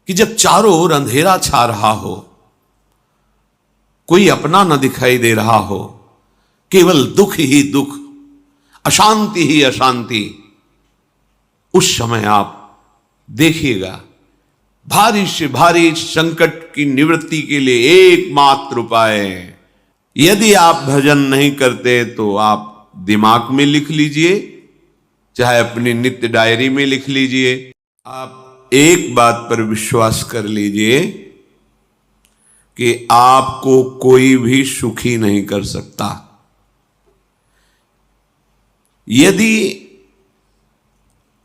कि जब चारों ओर अंधेरा छा रहा हो, कोई अपना न दिखाई दे रहा हो, केवल दुख ही दुख, अशांति ही अशांति, उस समय आप देखिएगा भारी से भारी संकट की निवृत्ति के लिए एकमात्र उपाय है। यदि आप भजन नहीं करते तो आप दिमाग में लिख लीजिए, चाहे अपनी नित्य डायरी में लिख लीजिए। आप एक बात पर विश्वास कर लीजिए कि आपको कोई भी सुखी नहीं कर सकता। यदि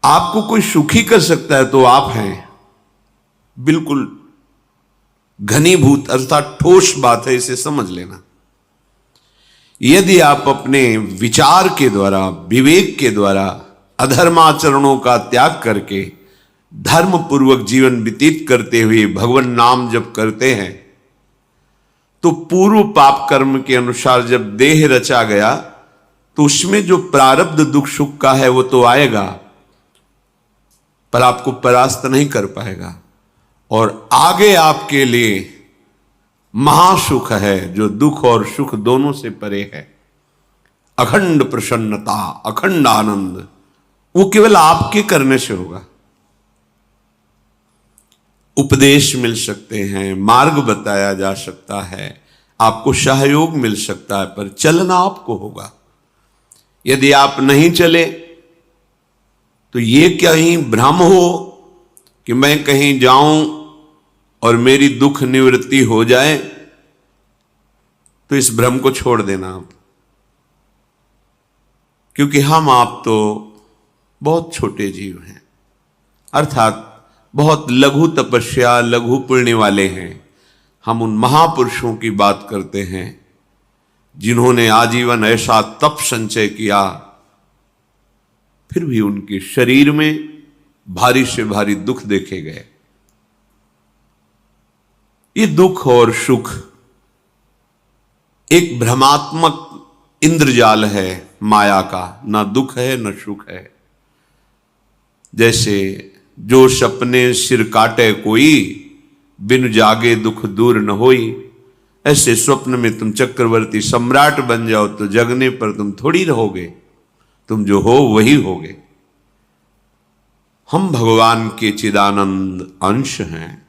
आपको कोई सुखी कर सकता है तो आप हैं। बिल्कुल घनीभूत अर्थात ठोस बात है, इसे समझ लेना। यदि आप अपने विचार के द्वारा, विवेक के द्वारा अधर्माचरणों का त्याग करके धर्म पूर्वक जीवन व्यतीत करते हुए भगवान नाम जप करते हैं, तो पूर्व पाप कर्म के अनुसार जब देह रचा गया तो उसमें जो प्रारब्ध दुख सुख का है वो तो आएगा, पर आपको परास्त नहीं कर पाएगा। और आगे आपके लिए महासुख है जो दुख और सुख दोनों से परे है। अखंड प्रसन्नता, अखंड आनंद, वो केवल आपके करने से होगा। उपदेश मिल सकते हैं, मार्ग बताया जा सकता है, आपको सहयोग मिल सकता है, पर चलना आपको होगा। यदि आप नहीं चले तो ये कहीं भ्रम हो कि मैं कहीं जाऊं और मेरी दुख निवृत्ति हो जाए, तो इस भ्रम को छोड़ देना आप। क्योंकि हम आप तो बहुत छोटे जीव हैं, अर्थात बहुत लघु तपस्या, लघु पुण्य वाले हैं। हम उन महापुरुषों की बात करते हैं जिन्होंने आजीवन ऐसा तप संचय किया, फिर भी उनके शरीर में भारी से भारी दुख देखे गए। ये दुख और सुख एक भ्रमात्मक इंद्रजाल है माया का, ना दुख है न सुख है। जैसे जो सपने सिर काटे कोई, बिन जागे दुख दूर न होई, ऐसे स्वप्न में तुम चक्रवर्ती सम्राट बन जाओ तो जगने पर तुम थोड़ी रहोगे, तुम जो हो वही होगे। हम भगवान के चिदानंद अंश हैं।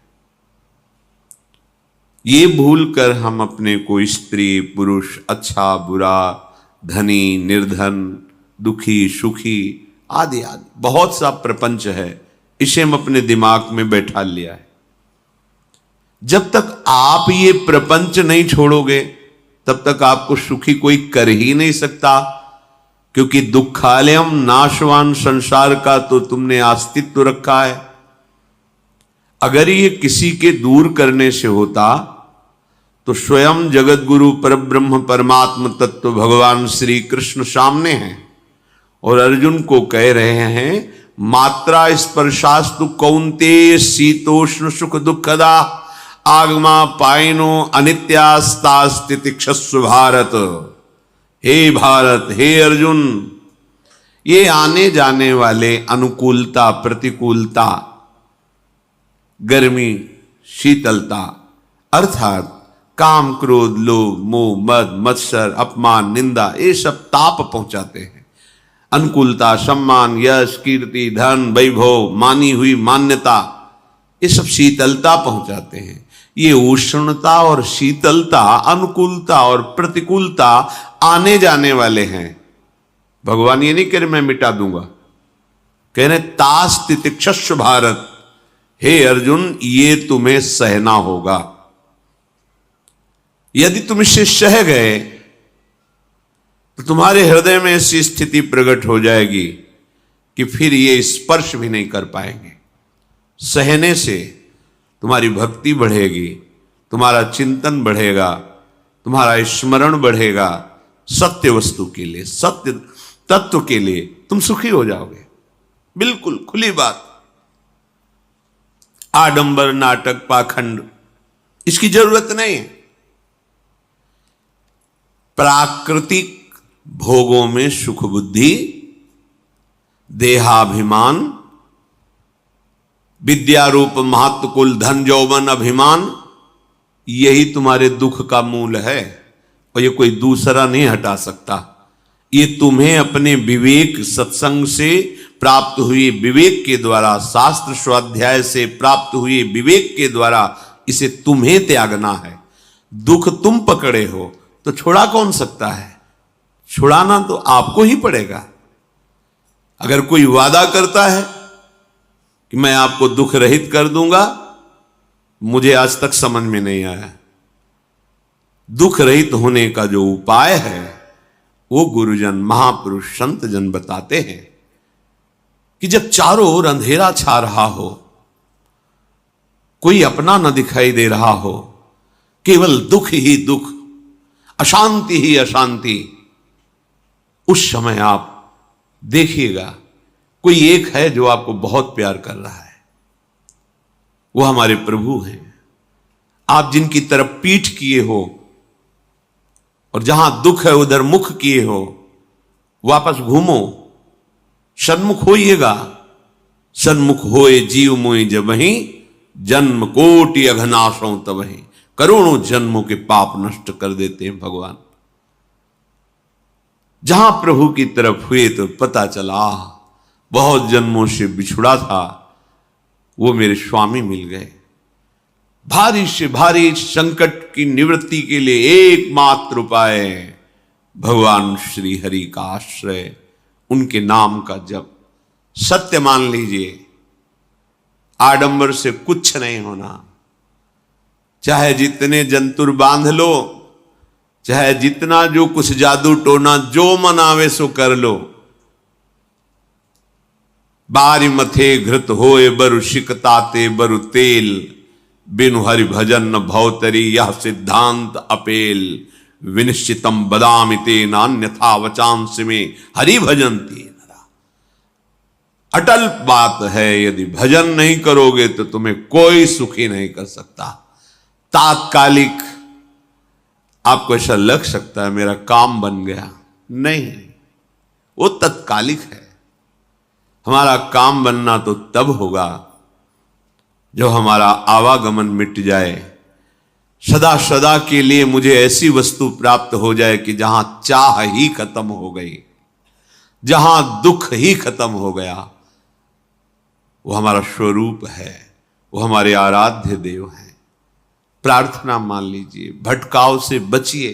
ये भूल कर हम अपने को स्त्री पुरुष, अच्छा बुरा, धनी निर्धन, दुखी सुखी आदि आदि बहुत सा प्रपंच है, इसे हम अपने दिमाग में बैठा लिया है। जब तक आप ये प्रपंच नहीं छोड़ोगे तब तक आपको सुखी कोई कर ही नहीं सकता, क्योंकि दुखालयम नाशवान संसार का तो तुमने अस्तित्व रखा है। अगर ये किसी के दूर करने से होता तो स्वयं जगत गुरु परब्रह्म परमात्म तत्व भगवान श्री कृष्ण सामने हैं और अर्जुन को कह रहे हैं, मात्रा स्पर्शास्तु कौन्तेय शीतोष्ण सुख दुखदा आगमा पायनो अनित्यास्तास्तितिक्षस्व भारत। हे भारत, हे अर्जुन, ये आने जाने वाले अनुकूलता प्रतिकूलता, गर्मी शीतलता, अर्थात काम क्रोध लोभ मोह मद मत्सर अपमान निंदा, ये सब ताप पहुंचाते हैं। अनुकूलता सम्मान यश कीर्ति धन वैभव, मानी हुई मान्यता, ये सब शीतलता पहुंचाते हैं। ये उष्णता और शीतलता, अनुकूलता और प्रतिकूलता आने जाने वाले हैं। भगवान ये नहीं कह रहे मैं मिटा दूंगा, कह रहे तास तितिक्षस्व भारत, हे अर्जुन ये तुम्हें सहना होगा। यदि तुम इससे सह गए तो तुम्हारे हृदय में ऐसी स्थिति प्रकट हो जाएगी कि फिर ये स्पर्श भी नहीं कर पाएंगे। सहने से तुम्हारी भक्ति बढ़ेगी, तुम्हारा चिंतन बढ़ेगा, तुम्हारा स्मरण बढ़ेगा, सत्य वस्तु के लिए, सत्य तत्व के लिए तुम सुखी हो जाओगे। बिल्कुल खुली बात। आडंबर नाटक पाखंड इसकी जरूरत नहीं है। प्राकृतिक भोगों में सुख बुद्धि, देहाभिमान, विद्या रूप महत्व कुल धन यौवन अभिमान, यही तुम्हारे दुख का मूल है और ये कोई दूसरा नहीं हटा सकता। ये तुम्हें अपने विवेक सत्संग से प्राप्त हुए विवेक के द्वारा, शास्त्र स्वाध्याय से प्राप्त हुए विवेक के द्वारा इसे तुम्हें त्यागना है। दुख तुम पकड़े हो तो छुड़ा कौन सकता है? छुड़ाना तो आपको ही पड़ेगा। अगर कोई वादा करता है कि मैं आपको दुख रहित कर दूंगा, मुझे आज तक समझ में नहीं आया। दुख रहित होने का जो उपाय है वो गुरुजन, महापुरुष, संत जन बताते हैं कि जब चारों ओर अंधेरा छा रहा हो, कोई अपना न दिखाई दे रहा हो, केवल दुख ही दुख, अशांति ही अशांति, उस समय आप देखिएगा कोई एक है जो आपको बहुत प्यार कर रहा है। वो हमारे प्रभु हैं। आप जिनकी तरफ पीठ किए हो और जहां दुख है उधर मुख किए हो, वापस घूमो, सन्मुख होइएगा। सन्मुख होए जीव मोहि जबहि, जन्म कोटि अघनाशों तबहि। करोड़ों जन्मों के पाप नष्ट कर देते हैं भगवान। जहां प्रभु की तरफ हुए तो पता चला बहुत जन्मों से बिछुड़ा था, वो मेरे स्वामी मिल गए। भारी से भारी संकट की निवृत्ति के लिए एकमात्र उपाय भगवान श्री हरि का आश्रय, उनके नाम का जप। सत्य मान लीजिए, आडंबर से कुछ नहीं होना। चाहे जितने जंतुर बांध लो, चाहे जितना जो कुछ जादू टोना जो मन आवे सो कर लो, बारी मथे घृत होए बरु शिकताते बरु तेल, बिनु हरि भजन न भवतरी यह सिद्धांत अपेल। विनिश्चितम बदामिते नान्यथा वचांस में हरि भजंती नरा। अटल बात है, यदि भजन नहीं करोगे तो तुम्हें कोई सुखी नहीं कर सकता। तात्कालिक आपको ऐसा लग सकता है मेरा काम बन गया, नहीं, वो तत्कालिक है। हमारा काम बनना तो तब होगा जो हमारा आवागमन मिट जाए, सदा सदा के लिए मुझे ऐसी वस्तु प्राप्त हो जाए कि जहां चाह ही खत्म हो गई, जहां दुख ही खत्म हो गया। वो हमारा स्वरूप है, वो हमारे आराध्य देव हैं। प्रार्थना मान लीजिए, भटकाव से बचिए।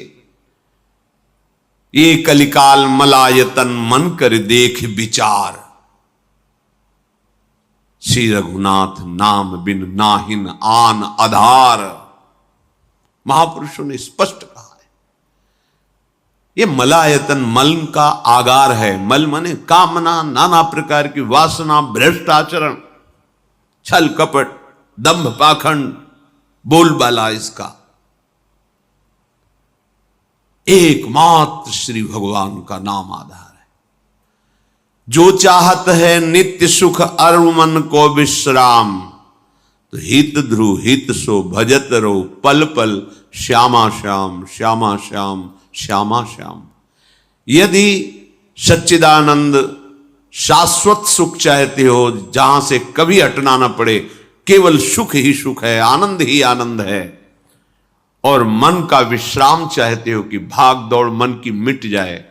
ये कलिकाल मलायतन मन कर देख विचार, श्री रघुनाथ नाम बिन नाहिन आन आधार। महापुरुषों ने स्पष्ट कहा है। ये मलायतन मल का आगार है। मल माने कामना, नाना प्रकार की वासना, भ्रष्ट आचरण, छल कपट, दंभ पाखंड, बोलबाला, इसका एकमात्र श्री भगवान का नाम आधार है। जो चाहत है नित्य सुख अरु मन को विश्राम, तो हित ध्रुव हित सो भजत रो पल पल श्यामा श्याम श्यामा श्याम श्यामा श्याम। यदि सच्चिदानंद शाश्वत सुख चाहते हो, जहां से कभी हटना ना पड़े, केवल सुख ही सुख है, आनंद ही आनंद है, और मन का विश्राम चाहते हो कि भाग दौड़ मन की मिट जाए,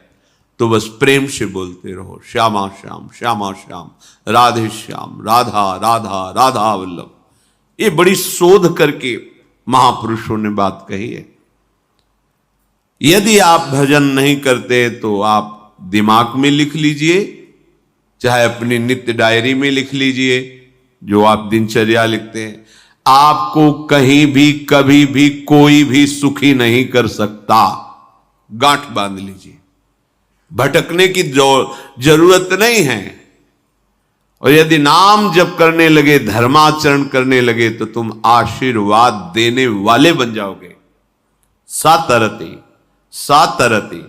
तो बस प्रेम से बोलते रहो श्यामा श्याम श्यामा श्याम, राधे श्याम, राधा राधा राधा वल्लभ। ये बड़ी शोध करके महापुरुषों ने बात कही है। यदि आप भजन नहीं करते तो आप दिमाग में लिख लीजिए, चाहे अपनी नित्य डायरी में लिख लीजिए, जो आप दिनचर्या लिखते हैं। आपको कहीं भी कभी भी कोई भी सुखी नहीं कर सकता। गांठ बांध लीजिए, भटकने की जरूरत नहीं है। और यदि नाम जप करने लगे, धर्माचरण करने लगे, तो तुम आशीर्वाद देने वाले बन जाओगे। सातरति सातरति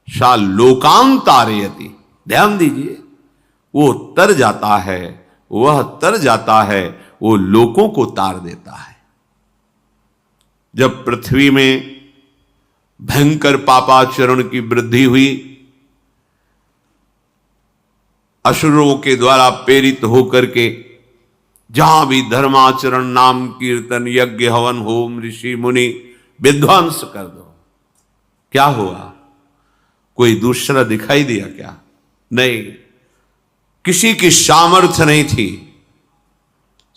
सा लोकांतारयति। ध्यान दीजिए, वो तर जाता है, वह तर जाता है, वो लोकों को तार देता है। जब पृथ्वी में भयंकर पापाचरण की वृद्धि हुई, असुरों के द्वारा प्रेरित होकर के जहां भी धर्माचरण, नाम कीर्तन, यज्ञ, हवन, होम, ऋषि मुनि विध्वंस कर दो, क्या हुआ? कोई दूसरा दिखाई दिया क्या? नहीं, किसी की सामर्थ्य नहीं थी।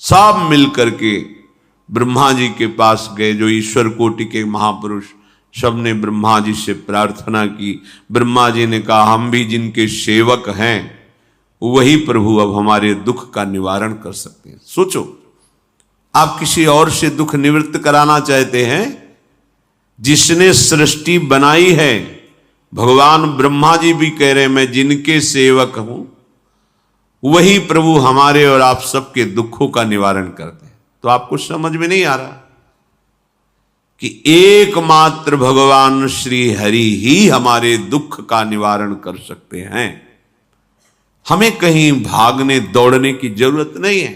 सब मिलकर के ब्रह्मा जी के पास गए, जो ईश्वर कोटि के महापुरुष, सबने ब्रह्मा जी से प्रार्थना की। ब्रह्मा जी ने कहा, हम भी जिनके सेवक हैं वही प्रभु अब हमारे दुख का निवारण कर सकते हैं। सोचो, आप किसी और से दुख निवृत्त कराना चाहते हैं? जिसने सृष्टि बनाई है, भगवान ब्रह्मा जी भी कह रहे हैं मैं जिनके सेवक हूं, वही प्रभु हमारे और आप सबके दुखों का निवारण करते हैं। तो आपको समझ में नहीं आ रहा कि एकमात्र भगवान श्री हरि ही हमारे दुख का निवारण कर सकते हैं। हमें कहीं भागने दौड़ने की जरूरत नहीं है।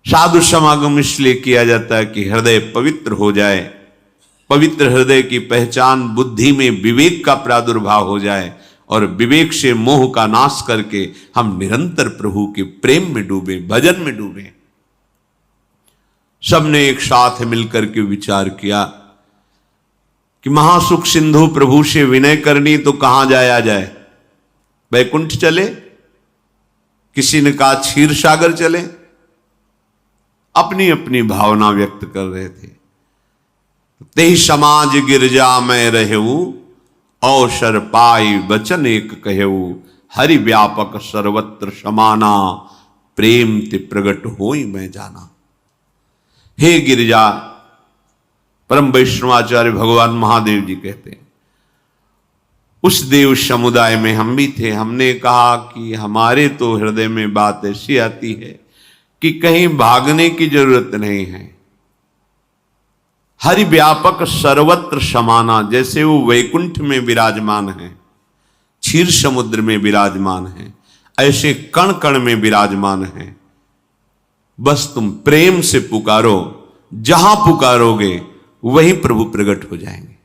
साधु समागम इसलिए किया जाता है कि हृदय पवित्र हो जाए, पवित्र हृदय की पहचान बुद्धि में विवेक का प्रादुर्भाव हो जाए, और विवेक से मोह का नाश करके हम निरंतर प्रभु के प्रेम में डूबे, भजन में डूबे। सबने एक साथ मिलकर के विचार किया कि महासुख सिंधु प्रभु से विनय करनी तो कहां जाया जाए? वैकुंठ चले, किसी ने कहा क्षीर सागर चले। अपनी अपनी भावना व्यक्त कर रहे थे। तेहि समाज गिरजा में रहेऊ, अवसर पाई वचन एक कहेऊ, हरि व्यापक सर्वत्र समाना, प्रेम ते प्रगट होई मैं जाना। हे गिरिजा, परम वैष्णवाचार्य भगवान महादेव जी कहते हैं, उस देव समुदाय में हम भी थे। हमने कहा कि हमारे तो हृदय में बात ऐसी आती है कि कहीं भागने की जरूरत नहीं है। हरि व्यापक सर्वत्र समाना, जैसे वो वैकुंठ में विराजमान है, क्षीर समुद्र में विराजमान है, ऐसे कण कण में विराजमान है। बस तुम प्रेम से पुकारो, जहां पुकारोगे वहीं प्रभु प्रकट हो जाएंगे।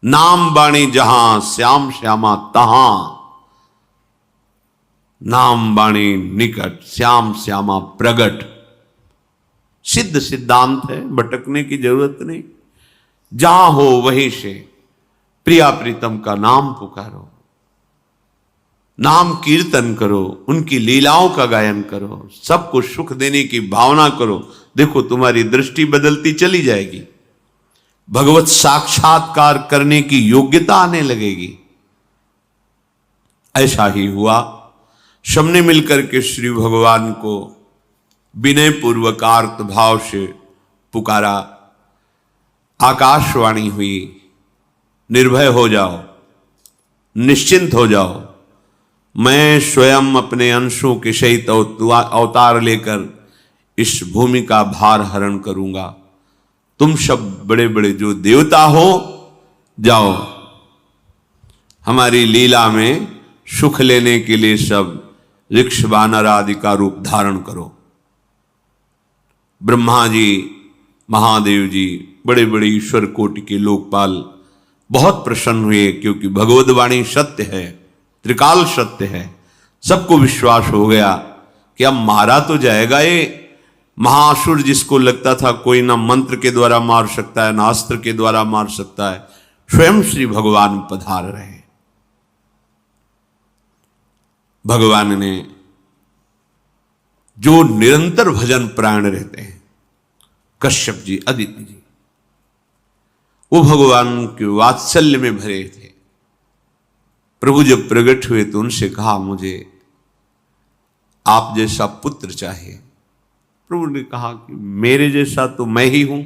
नाम बाणी जहां श्याम श्यामा तहां, नाम बाणी निकट श्याम श्यामा प्रगट। सिद्ध सिद्धांत है, भटकने की जरूरत नहीं। जहां हो वहीं से प्रिया प्रीतम का नाम पुकारो, नाम कीर्तन करो, उनकी लीलाओं का गायन करो, सबको सुख देने की भावना करो। देखो तुम्हारी दृष्टि बदलती चली जाएगी, भगवत साक्षात्कार करने की योग्यता आने लगेगी। ऐसा ही हुआ। सबने मिलकर के श्री भगवान को विनय पूर्वक आर्त भाव से पुकारा। आकाशवाणी हुई, निर्भय हो जाओ, निश्चिंत हो जाओ, मैं स्वयं अपने अंशों के सहित अवतार लेकर इस भूमि का भार हरण करूंगा। तुम सब बड़े बड़े जो देवता हो, जाओ हमारी लीला में सुख लेने के लिए सब ऋक्ष वानर आदि का रूप धारण करो। ब्रह्मा जी, महादेव जी, बड़े बड़े ईश्वर कोटि के लोकपाल बहुत प्रसन्न हुए, क्योंकि भगवद वाणी सत्य है, त्रिकाल सत्य है। सबको विश्वास हो गया कि अब मारा तो जाएगा ये महासुर, जिसको लगता था कोई ना मंत्र के द्वारा मार सकता है, ना अस्त्र के द्वारा मार सकता है। स्वयं श्री भगवान पधार रहे। भगवान ने जो निरंतर भजन प्राण रहते हैं, कश्यप जी, अदिति जी, वो भगवान के वात्सल्य में भरे थे। प्रभु जब प्रकट हुए तो उनसे कहा, मुझे आप जैसा पुत्र चाहिए। प्रभु ने कहा कि मेरे जैसा तो मैं ही हूं,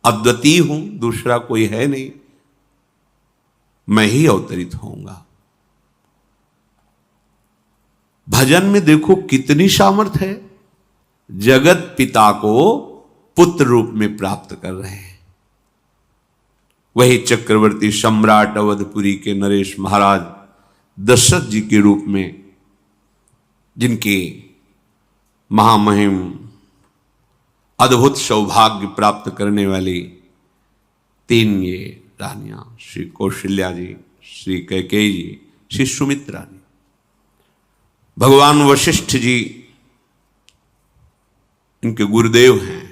अद्वितीय हूं, दूसरा कोई है नहीं, मैं ही अवतरित होऊंगा। भजन में देखो कितनी सामर्थ्य है। जगत पिता को पुत्र रूप में प्राप्त कर रहे हैं। वही चक्रवर्ती सम्राट अवधपुरी के नरेश महाराज दशरथ जी के रूप में, जिनके महामहिम अद्भुत सौभाग्य प्राप्त करने वाली तीन ये रानियां, श्री कौशल्या जी, श्री कैकेयी जी, श्री सुमित्रा जी। भगवान वशिष्ठ जी इनके गुरुदेव हैं।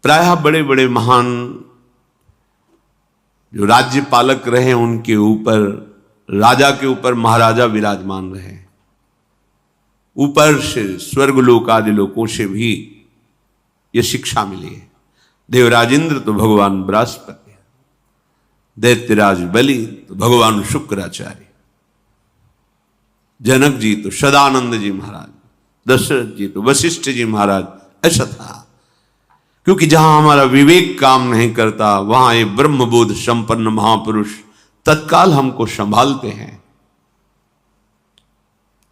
प्रायः बड़े बड़े महान जो राज्य पालक रहे, उनके ऊपर, राजा के ऊपर महाराजा विराजमान रहे। ऊपर से स्वर्गलोक आदि लोकों से भी यह शिक्षा मिली है। देवराजेंद्र तो भगवान बृहस्पति, दैत्यराज बलि तो भगवान शुक्राचार्य, जनक जी तो सदानंद जी महाराज, दशरथ जी तो वशिष्ठ जी महाराज। ऐसा था, क्योंकि जहां हमारा विवेक काम नहीं करता, वहां ये ब्रह्मबोध संपन्न महापुरुष तत्काल हमको संभालते हैं।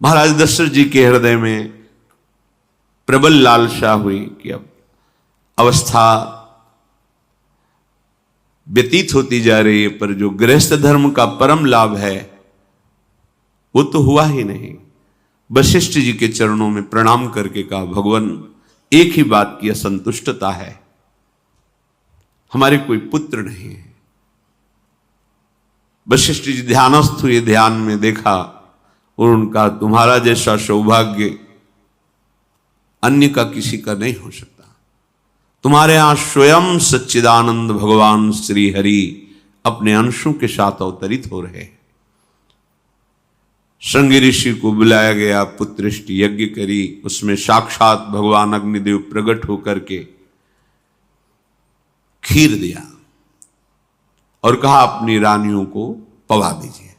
महाराज दशरथ जी के हृदय में प्रबल लालसा हुई कि अब अवस्था व्यतीत होती जा रही है, पर जो गृहस्थ धर्म का परम लाभ है वो तो हुआ ही नहीं। वशिष्ठ जी के चरणों में प्रणाम करके कहा, भगवान एक ही बात की असंतुष्टता है, हमारे कोई पुत्र नहीं है। वशिष्ठ जी ध्यानस्थ हुए, ध्यान में देखा और उनका, तुम्हारा जैसा सौभाग्य अन्य का किसी का नहीं हो सकता। तुम्हारे यहां स्वयं सच्चिदानंद भगवान श्री हरि अपने अंशों के साथ अवतरित हो रहे हैं। श्रृंगी ऋषि को बुलाया गया, पुत्रेष्टि यज्ञ करी, उसमें साक्षात भगवान अग्निदेव प्रकट होकर के खीर दिया और कहा अपनी रानियों को पवा दीजिए।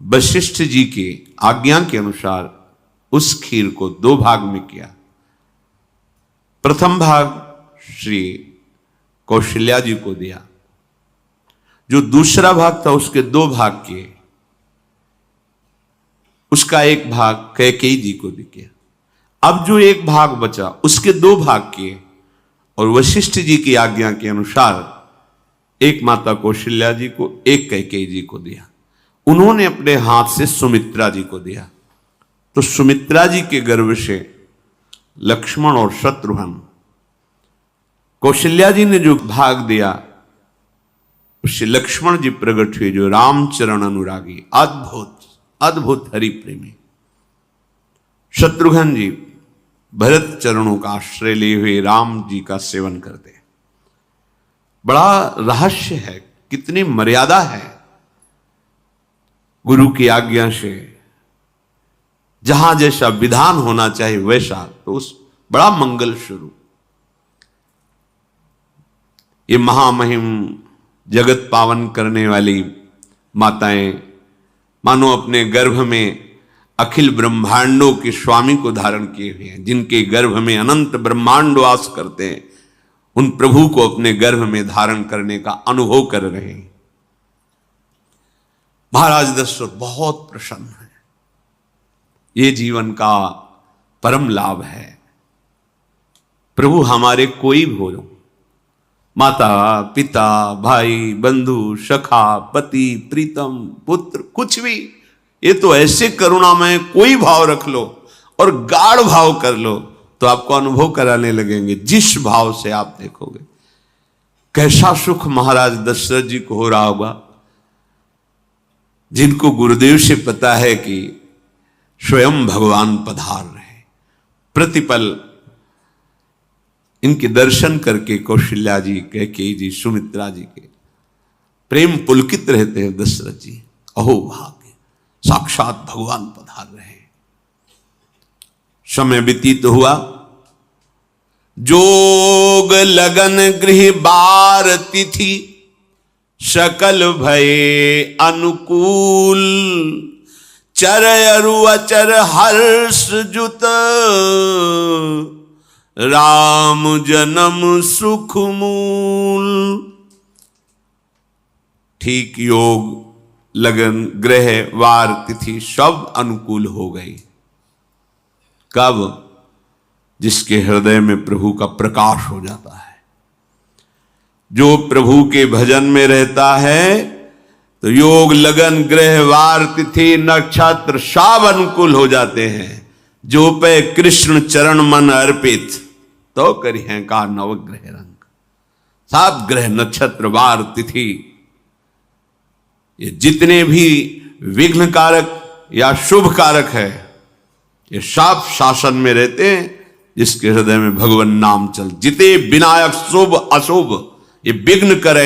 वशिष्ठ जी के आज्ञा के अनुसार उस खीर को 2 भाग में किया। प्रथम भाग श्री कौशल्या जी को दिया, जो दूसरा भाग था उसके 2 भाग किए, उसका 1 भाग कैकेयी जी को दिया। अब जो 1 भाग बचा उसके 2 भाग किए और वशिष्ठ जी की आज्ञा के अनुसार 1 माता कौशल्या जी को, 1 कैकेयी जी को दिया। उन्होंने अपने हाथ से सुमित्रा जी को दिया, तो सुमित्रा जी के गर्भ से लक्ष्मण और शत्रुघ्न, कौशल्या जी ने जो भाग दिया उससे लक्ष्मण जी प्रकट हुए, जो रामचरण अनुरागी, अद्भुत अद्भुत हरि प्रेमी। शत्रुघ्न जी भरत चरणों का आश्रय लिए हुए राम जी का सेवन करते हैं। बड़ा रहस्य है, कितनी मर्यादा है गुरु की आज्ञा से। जहां जैसा विधान होना चाहिए वैसा, तो उस बड़ा मंगल शुरू। ये महामहिम जगत पावन करने वाली माताएं मानो अपने गर्भ में अखिल ब्रह्मांडों के स्वामी को धारण किए हुए हैं, जिनके गर्भ में अनंत ब्रह्मांड वास करते हैं, उन प्रभु को अपने गर्भ में धारण करने का अनुभव कर रहे हैं। महाराज दशरथ बहुत प्रसन्न है। ये जीवन का परम लाभ है। प्रभु हमारे कोई भी हो, माता पिता भाई बंधु सखा पति प्रीतम पुत्र, कुछ भी, ये तो ऐसे करुणा में कोई भाव रख लो और गाढ़ भाव कर लो तो आपको अनुभव कराने लगेंगे। जिस भाव से आप देखोगे कैसा सुख महाराज दशरथ जी को हो रहा होगा, जिनको गुरुदेव से पता है कि स्वयं भगवान पधार रहे। प्रतिपल इनके दर्शन करके कौशल्या जी, कैकेयी जी, सुमित्रा जी के प्रेम पुलकित रहते हैं। दशरथ जी, अहो भाग्य, साक्षात भगवान पधार रहे। समय व्यतीत हुआ, जोग लगन गृह बार तिथि, सकल भये अनुकूल, चर अरु अचर हर्ष जुत, राम जन्म सुख मूल। ठीक योग लगन ग्रह वार तिथि सब अनुकूल हो गई। कब? जिसके हृदय में प्रभु का प्रकाश हो जाता है। जो प्रभु के भजन में रहता है तो योग लगन ग्रह वार तिथि नक्षत्र सब अनुकूल हो जाते हैं। जो पे कृष्ण चरण मन अर्पित, तो करी हैं का नवग्रह रंग। सात ग्रह नक्षत्र वार तिथि, ये जितने भी विघ्न कारक या शुभ कारक है, ये साफ शासन में रहते हैं जिसके हृदय में भगवान नाम चल। जिते विनायक शुभ अशुभ, ये विघ्न करे